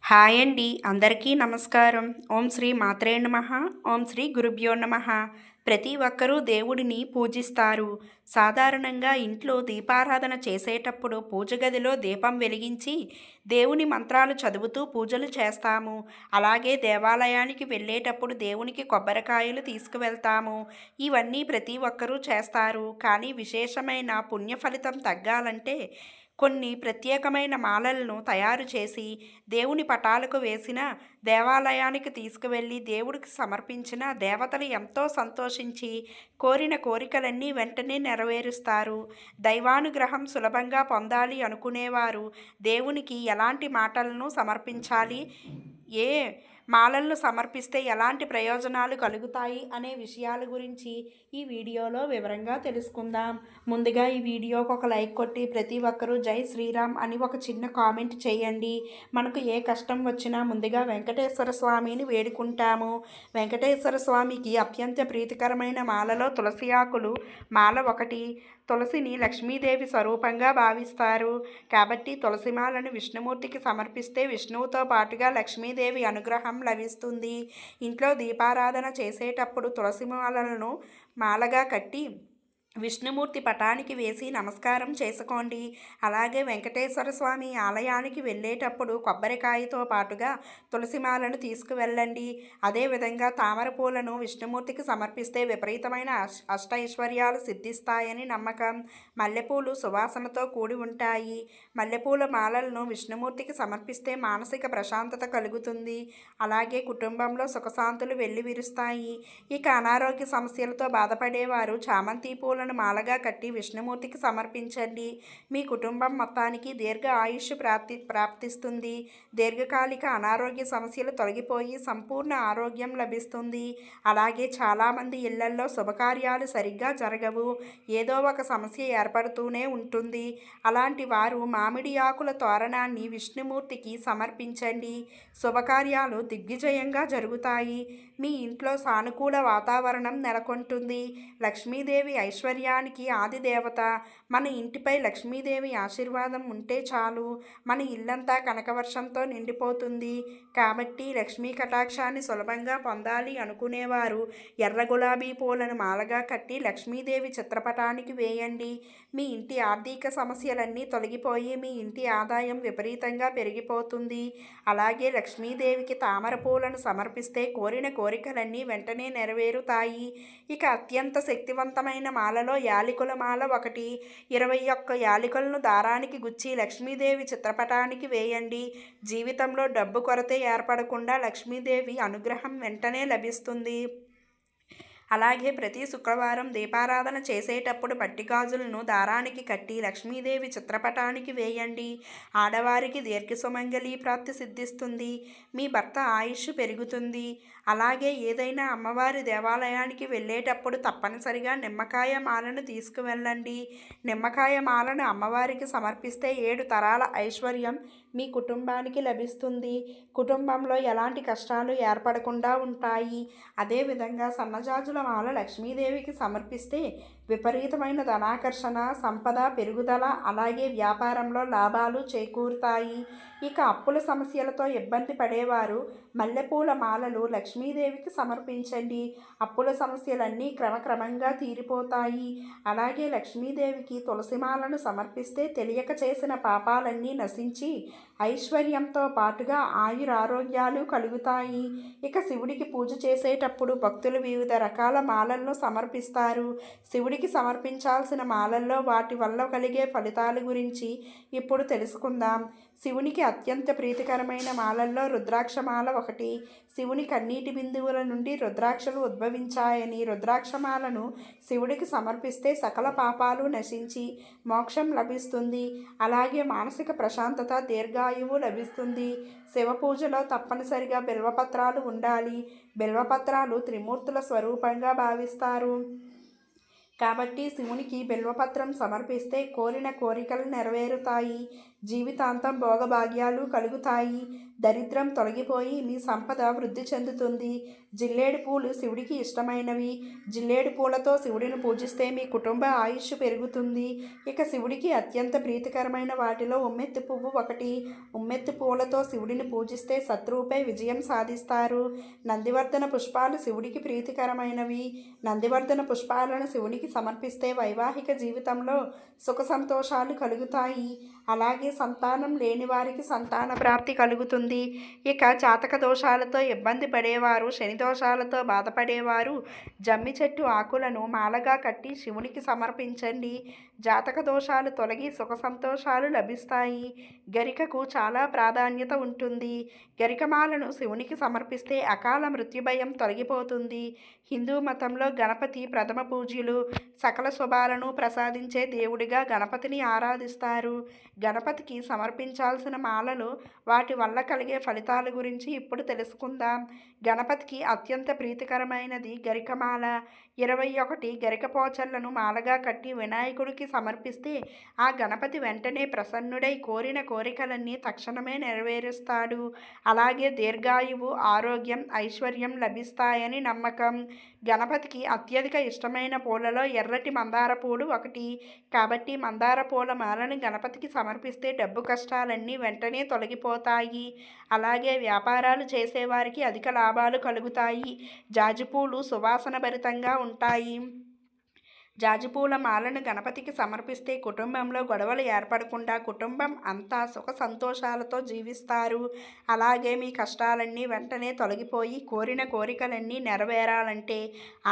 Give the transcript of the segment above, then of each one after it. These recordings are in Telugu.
హాయ్ అండి, అందరికీ నమస్కారం. ఓం శ్రీ మాత్రే నమః. ఓం శ్రీ గురుభ్యో నమః. ప్రతి ఒక్కరూ దేవుడిని పూజిస్తారు. సాధారణంగా ఇంట్లో దీపారాధన చేసేటప్పుడు పూజ గదిలో దీపం వెలిగించి దేవుని మంత్రాలు చదువుతూ పూజలు చేస్తాము. అలాగే దేవాలయానికి వెళ్ళేటప్పుడు దేవునికి కొబ్బరికాయలు తీసుకువెళ్తాము. ఇవన్నీ ప్రతి ఒక్కరూ చేస్తారు. కానీ విశేషమైన పుణ్య ఫలితం తగ్గాలంటే కొన్ని ప్రత్యేకమైన మాలలను తయారు చేసి దేవుని పటాలకు వేసిన దేవాలయానికి తీసుకువెళ్ళి దేవుడికి సమర్పించిన దేవతలు ఎంతో సంతోషించి కోరిన కోరికలన్నీ వెంటనే నెరవేరుస్తారు. దైవానుగ్రహం సులభంగా పొందాలి అనుకునేవారు దేవునికి ఎలాంటి మాటలను సమర్పించాలి, ఏ మాలలను సమర్పిస్తే ఎలాంటి ప్రయోజనాలు కలుగుతాయి అనే విషయాల గురించి ఈ వీడియోలో వివరంగా తెలుసుకుందాం. ముందుగా ఈ వీడియోకి ఒక లైక్ కొట్టి ప్రతి ఒక్కరూ జై శ్రీరామ్ అని ఒక చిన్న కామెంట్ చేయండి. మనకు ఏ కష్టం వచ్చినా ముందుగా వెంకటేశ్వర స్వామిని వేడుకుంటాము. వెంకటేశ్వర స్వామికి అత్యంత ప్రీతికరమైన మాలలో తులసి ఆకులు మాల ఒకటి. తులసిని లక్ష్మీదేవి స్వరూపంగా భావిస్తారు. కాబట్టి తులసిమాలను విష్ణుమూర్తికి సమర్పిస్తే విష్ణువుతో పాటుగా లక్ష్మీదేవి అనుగ్రహం లభిస్తుంది. ఇంట్లో దీపారాధన చేసేటప్పుడు తులసిమాలను మాలగా కట్టి విష్ణుమూర్తి పటానికి వేసి నమస్కారం చేసుకోండి. అలాగే వెంకటేశ్వర స్వామి ఆలయానికి వెళ్ళేటప్పుడు కొబ్బరికాయతో పాటుగా తులసిమాలను తీసుకువెళ్ళండి. అదేవిధంగా తామర పూలను విష్ణుమూర్తికి సమర్పిస్తే విపరీతమైన అష్టైశ్వర్యాలు సిద్ధిస్తాయని నమ్మకం. మల్లెపూలు సువాసనతో కూడి ఉంటాయి. మల్లెపూల మాలలను విష్ణుమూర్తికి సమర్పిస్తే మానసిక ప్రశాంతత కలుగుతుంది. అలాగే కుటుంబంలో సుఖశాంతులు వెల్లివిరుస్తాయి. ఇక అనారోగ్య సమస్యలతో బాధపడేవారు చామంతి పూలను మాలగా కట్టి విష్ణుమూర్తికి సమర్పించండి. మీ కుటుంబం మొత్తానికి దీర్ఘ ఆయుష్ ప్రాప్తిస్తుంది. దీర్ఘకాలిక అనారోగ్య సమస్యలు తొలగిపోయి సంపూర్ణ ఆరోగ్యం లభిస్తుంది. అలాగే చాలామంది ఇళ్లల్లో శుభకార్యాలు సరిగ్గా జరగవు. ఏదో ఒక సమస్య ఏర్పడుతూనే ఉంటుంది. అలాంటి వారు మామిడి ఆకుల తోరణాన్ని విష్ణుమూర్తికి సమర్పించండి. శుభకార్యాలు దిగ్విజయంగా జరుగుతాయి. మీ ఇంట్లో సానుకూల వాతావరణం నెలకొంటుంది. లక్ష్మీదేవి ఐశ్వర్యానికి ఆది దేవత. మన ఇంటిపై లక్ష్మీదేవి ఆశీర్వాదం ఉంటే చాలు, మన ఇల్లంతా కనకవర్షంతో నిండిపోతుంది. కాబట్టి లక్ష్మీ కటాక్షాన్ని సులభంగా పొందాలి అనుకునేవారు ఎర్ర గులాబీ పూలను మాలగా కట్టి లక్ష్మీదేవి చిత్రపటానికి వేయండి. మీ ఇంటి ఆర్థిక సమస్యలన్నీ తొలగిపోయి మీ ఇంటి ఆదాయం విపరీతంగా పెరిగిపోతుంది. అలాగే లక్ష్మీదేవికి తామర పూలను సమర్పిస్తే కోరిన కోరికలన్నీ వెంటనే నెరవేరుతాయి. ఇక అత్యంత శక్తివంతమైన మాలలో యాలకుల మాల ఒకటి. 21 యాలకులను దారానికి గుచ్చి లక్ష్మీదేవి చిత్రపటానికి వేయండి. జీవితంలో డబ్బు కొరత ఏర్పడకుండా లక్ష్మీదేవి అనుగ్రహం వెంటనే లభిస్తుంది. అలాగే ప్రతి శుక్రవారం దీపారాధన చేసేటప్పుడు మట్టి గాజులను దారానికి కట్టి లక్ష్మీదేవి చిత్రపటానికి వేయండి. ఆడవారికి దీర్ఘ సుమంగళి ప్రాప్తి సిద్ధిస్తుంది. మీ భర్త ఆయుష్ పెరుగుతుంది. అలాగే ఏదైనా అమ్మవారి దేవాలయానికి వెళ్ళేటప్పుడు తప్పనిసరిగా నిమ్మకాయ మాలను తీసుకువెళ్ళండి. నిమ్మకాయ మాలను అమ్మవారికి సమర్పిస్తే 7 తరాల ఐశ్వర్యం మీ కుటుంబానికి లభిస్తుంది. కుటుంబంలో ఎలాంటి కష్టాలు ఏర్పడకుండా ఉంటాయి. అదేవిధంగా సన్నజాజుల మాల లక్ష్మీదేవికి సమర్పిస్తే విపరీతమైన ధనాకర్షణ, సంపద పెరుగుదల, అలాగే వ్యాపారంలో లాభాలు చేకూరుతాయి. ఇక అప్పుల సమస్యలతో ఇబ్బంది పడేవారు మల్లెపూల మాలలు లక్ష్మీదేవికి సమర్పించండి. అప్పుల సమస్యలన్నీ క్రమక్రమంగా తీరిపోతాయి. అలాగే లక్ష్మీదేవికి తులసిమాలను సమర్పిస్తే తెలియక చేసిన పాపాలన్నీ నశించి ఐశ్వర్యంతో పాటుగా ఆయురారోగ్యాలు కలుగుతాయి. ఇక శివుడికి పూజ చేసేటప్పుడు భక్తులు వివిధ రకాల మాలలను సమర్పిస్తారు. శివుడికి సమర్పించాల్సిన మాలల్లో వాటి వల్ల కలిగే ఫలితాల గురించి ఇప్పుడు తెలుసుకుందాం. శివునికి అత్యంత ప్రీతికరమైన మాలల్లో రుద్రాక్షమాల ఒకటి. శివుని కన్నీటి బిందువుల నుండి రుద్రాక్షలు ఉద్భవించాయని రుద్రాక్షమాలను శివుడికి సమర్పిస్తే సకల పాపాలు నశించి మోక్షం లభిస్తుంది. అలాగే మానసిక ప్రశాంతత, దీర్ఘాయువు లభిస్తుంది. శివ పూజలో తప్పనిసరిగా బిల్వపత్రాలు ఉండాలి. బిల్వపత్రాలు త్రిమూర్తుల స్వరూపంగా భావిస్తారు. కాబట్టి శివునికి బిల్వపత్రం సమర్పిస్తే కోరిన కోరికలు నెరవేరుతాయి. జీవితాంతం భోగభాగ్యాలు కలుగుతాయి. దరిద్రం తొలగిపోయి మీ సంపద వృద్ధి చెందుతుంది. జిల్లేడు పూలు శివుడికి ఇష్టమైనవి. జిల్లేడు పూలతో శివుడిని పూజిస్తే మీ కుటుంబ ఆయుష్ పెరుగుతుంది. ఇక శివుడికి అత్యంత ప్రీతికరమైన వాటిలో ఉమ్మెత్తి పువ్వు ఒకటి. ఉమ్మెత్తి పూలతో శివుడిని పూజిస్తే శత్రువుపై విజయం సాధిస్తారు. నందివర్ధన పుష్పాలు శివుడికి ప్రీతికరమైనవి. నందివర్ధన పుష్పాలను శివునికి సమర్పిస్తే వైవాహిక జీవితంలో సుఖ సంతోషాలు కలుగుతాయి. అలాగే సంతానం లేని వారికి సంతాన ప్రాప్తి కలుగుతుంది. ఇక జాతక దోషాలతో ఇబ్బంది పడేవారు, శని దోషాలతో బాధపడేవారు జమ్మి చెట్టు ఆకులను మాలగా కట్టి శివునికి సమర్పించండి. జాతక దోషాలు తొలగి సుఖ సంతోషాలు లభిస్తాయి. గరికకు చాలా ప్రాధాన్యత ఉంటుంది. గరికమాలను శివునికి సమర్పిస్తే అకాల మృత్యుభయం తొలగిపోతుంది. హిందూ మతంలో గణపతి ప్రథమ పూజ్యులు. సకల శుభాలను ప్రసాదించే దేవుడిగా గణపతిని ఆరాధిస్తారు. గణపతికి సమర్పించాల్సిన మాలలు, వాటి వల్ల కలిగే ఫలితాల గురించి ఇప్పుడు తెలుసుకుందాం. గణపతికి అత్యంత ప్రీతికరమైనది గరికమాల. 21 గరికపోచలను మాలగా కట్టి వినాయకుడికి సమర్పిస్తే ఆ గణపతి వెంటనే ప్రసన్నుడై కోరిన కోరికలన్నీ తక్షణమే నెరవేరుస్తాడు. అలాగే దీర్ఘాయువు, ఆరోగ్యం, ఐశ్వర్యం లభిస్తాయని నమ్మకం. గణపతికి అత్యధిక ఇష్టమైన పూలలో ఎర్రటి మందార పూలు ఒకటి. కాబట్టి మందార పూల మాలను గణపతికి సమర్పిస్తే డబ్బు కష్టాలన్నీ వెంటనే తొలగిపోతాయి. అలాగే వ్యాపారాలు చేసేవారికి అధిక లాభాలు కలుగుతాయి. జాజిపూలు సువాసన భరితంగా ఉంటాయి. జాజిపూల మాలను గణపతికి సమర్పిస్తే కుటుంబంలో గొడవలు ఏర్పడకుండా కుటుంబం అంతా సుఖ సంతోషాలతో జీవిస్తారు. అలాగే మీ కష్టాలన్నీ వెంటనే తొలగిపోయి కోరిన కోరికలన్నీ నెరవేరాలంటే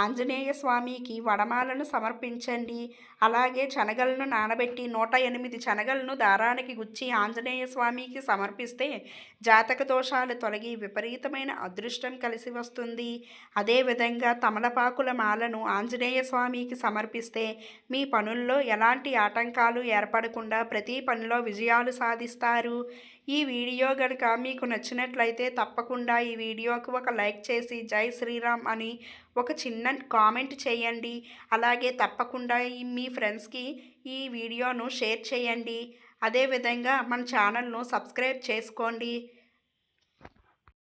ఆంజనేయ స్వామికి వడమాలను సమర్పించండి. అలాగే శనగలను నానబెట్టి 108 శనగలను దారానికి గుచ్చి ఆంజనేయ స్వామికి సమర్పిస్తే జాతక దోషాలు తొలగి విపరీతమైన అదృష్టం కలిసి వస్తుంది. అదేవిధంగా తమలపాకుల మాలను ఆంజనేయ స్వామికి సమర్పిస్తే మీ పనుల్లో ఎలాంటి ఆటంకాలు ఏర్పడకుండా ప్రతి పనిలో విజయాలు సాధిస్తారు. ఈ వీడియో గనుక మీకు నచ్చినట్లయితే తప్పకుండా ఈ వీడియోకి ఒక లైక్ చేసి జై శ్రీరామ్ అని ఒక చిన్న కామెంట్ చేయండి. అలాగే తప్పకుండా మీ ఫ్రెండ్స్కి ఈ వీడియోను షేర్ చేయండి. అదేవిధంగా మన ఛానల్ను సబ్స్క్రైబ్ చేసుకోండి.